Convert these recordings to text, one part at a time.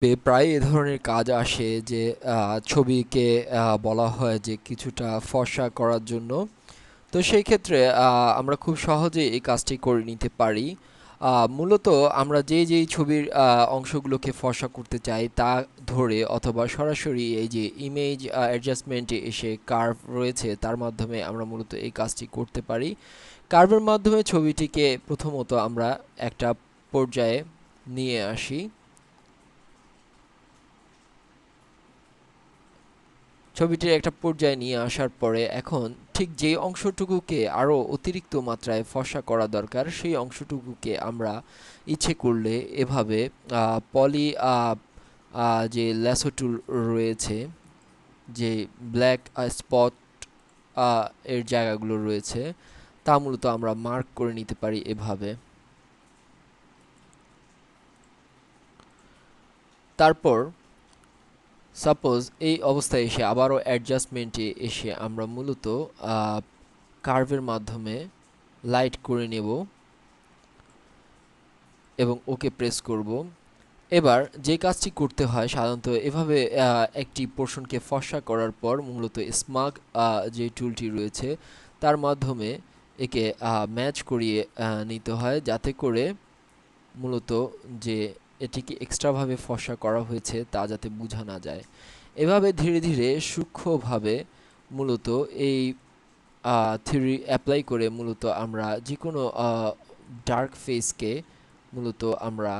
প্রায় এ ধরনের কাজ আসে যে ছবিকে বলা হয় যে কিছুটা ফর্সা করার জন্য। তো সেই ক্ষেত্রে আমরা খুব সহজে এই কাজটি করে নিতে পারি। মূলত আমরা যেই ছবির অংশগুলোকে ফর্সা করতে চাই তা ধরে অথবা সরাসরি এই যে ইমেজ অ্যাডজাস্টমেন্টে এসে কার্ভ রয়েছে তার মাধ্যমে আমরা মূলত এই কাজটি করতে পারি। কার্ভের মাধ্যমে ছবিটিকে প্রথমত আমরা একটা পর্যায়ে নিয়ে আসি। ছবিটির একটা পর্যায়ে নিয়ে আসার পরে এখন ঠিক যে অংশটুকুকে আরও অতিরিক্ত মাত্রায় ফর্সা করা দরকার সেই অংশটুকুকে আমরা ইচ্ছে করলে এভাবে পলি যে ল্যাসো টুল রয়েছে, যে ব্ল্যাক স্পট এর জায়গাগুলো রয়েছে তা মূলত আমরা মার্ক করে নিতে পারি এভাবে। তারপর সাপোজ এই অবস্থায় এসে আবারও অ্যাডজাস্টমেন্টে এসে আমরা মূলত কার্ভের মাধ্যমে লাইট করে নেব এবং ওকে প্রেস করব। এবার যে কাজটি করতে হয় সাধারণত এভাবে একটি পোর্শনকে ফর্সা করার পর মূলত স্মাগ যে টুলটি রয়েছে তার মাধ্যমে একে ম্যাচ করিয়ে নিতে হয় যাতে করে মূলত যে এটিকে এক্সট্রাভাবে ফর্সা করা হয়েছে তা যাতে বোঝা না যায়। এভাবে ধীরে ধীরে সূক্ষ্মভাবে মূলত এই থিওরি অ্যাপ্লাই করে মূলত আমরা যে কোনো ডার্ক ফেসকে মূলত আমরা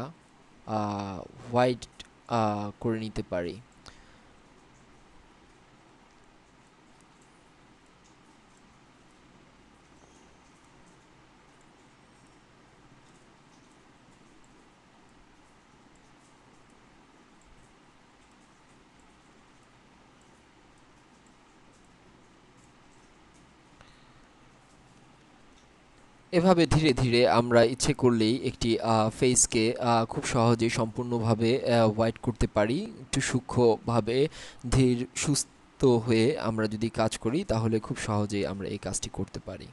হোয়াইট করে নিতে পারি। এভাবে ধীরে ধীরে আমরা ইচ্ছে করলেই একটি ফেসকে খুব সহজেই সম্পূর্ণভাবে হোয়াইট করতে পারি। একটু সূক্ষ্মভাবে ধীর সুস্থ হয়ে আমরা যদি কাজ করি তাহলে খুব সহজেই আমরা এই কাজটি করতে পারি।